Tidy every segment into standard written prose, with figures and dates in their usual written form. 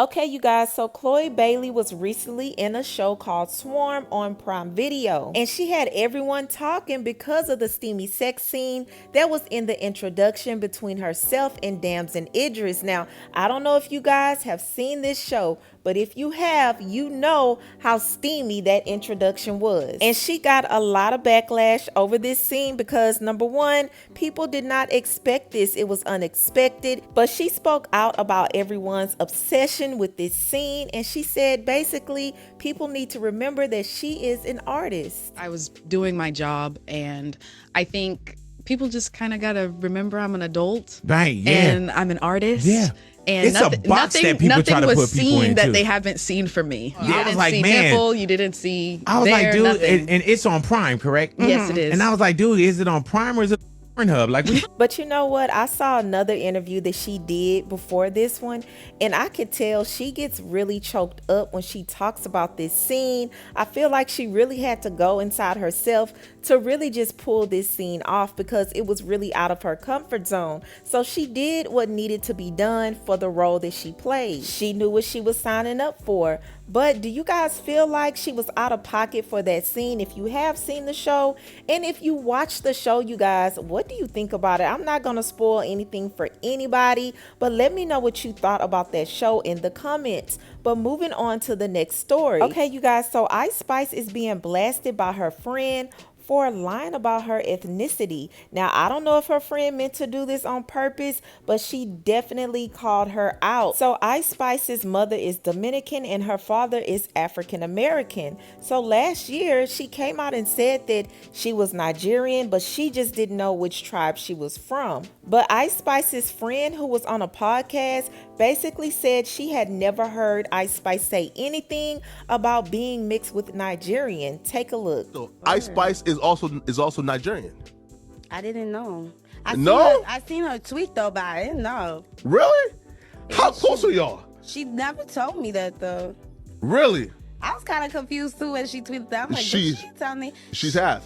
Okay, you guys, so Chloe Bailey was recently in a show called Swarm on Prime Video, and she had everyone talking because of the steamy sex scene that was in the introduction between herself and Damson Idris. Now, I don't know if you guys have seen this show, but if you have, you know how steamy that introduction was. And she got a lot of backlash over this scene because, number one, people did not expect this. It was unexpected. But she spoke out about everyone's obsession with this scene. And she said, basically, people need to remember that she is an artist. I was doing my job, and I think people just kind of got to remember I'm an adult. Right, yeah. And I'm an artist. Yeah. And it's a box that people try to put people seen into. that they haven't seen for me. You I was didn't like, see man. nipple, you didn't see I was there, like, dude, nothing. and it's on Prime, correct? Yes, it is. And I was like, dude, is it on Prime or is it on Pornhub? Like, But you know what? I saw another interview that she did before this one, and I could tell she gets really choked up when she talks about this scene. I feel like she really had to go inside herself to really just pull this scene off because it was really out of her comfort zone. So she did what needed to be done for the role that she played. She knew what she was signing up for. But do you guys feel like she was out of pocket for that scene? If you have seen the show, and if you watch the show, you guys, what do you think about it? I'm not going to spoil anything for anybody, but let me know what you thought about that show in the comments. But moving on to the next story. Okay, you guys, so Ice Spice is being blasted by her friend for lying about her ethnicity. Now, I don't know if her friend meant to do this on purpose, but she definitely called her out. So Ice Spice's mother is Dominican and her father is African American. So last year, she came out and said that she was Nigerian, but she just didn't know which tribe she was from. But Ice Spice's friend, who was on a podcast, basically said she had never heard Ice Spice say anything about being mixed with Nigerian. Take a look. So Ice Spice is also Nigerian. I didn't know. I seen her tweet though, but I didn't know. Really? How close are y'all? She never told me that though. Really? I was kind of confused too when she tweeted that. I'm like, She- did she tell me? She's half.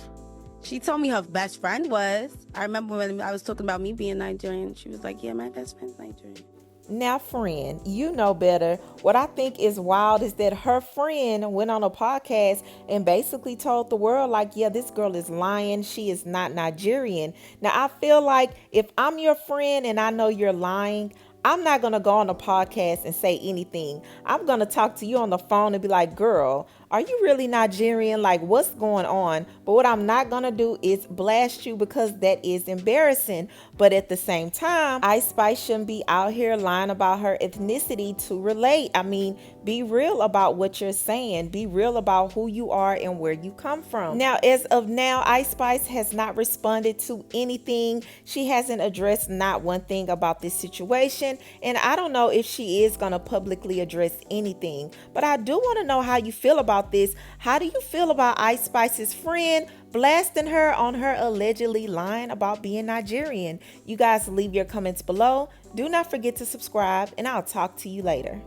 She told me her best friend was. I remember when I was talking about me being Nigerian. She was like, yeah, my best friend's Nigerian. Now, friend, you know better. What I think is wild is that her friend went on a podcast and basically told the world, like, yeah, this girl is lying. She is not Nigerian. Now, I feel like if I'm your friend and I know you're lying, I'm not going to go on a podcast and say anything. I'm going to talk to you on the phone and be like, girl, are you really Nigerian? Like, what's going on? But what I'm not going to do is blast you because that is embarrassing. But at the same time, Ice Spice shouldn't be out here lying about her ethnicity to relate. I mean, be real about what you're saying. Be real about who you are and where you come from. Now, as of now, Ice Spice has not responded to anything. She hasn't addressed not one thing about this situation. And I don't know if she is going to publicly address anything. But I do want to know how you feel about this. How do you feel about Ice Spice's friend blasting her on her allegedly lying about being Nigerian? You guys leave your comments below. Do not forget to subscribe, and I'll talk to you later.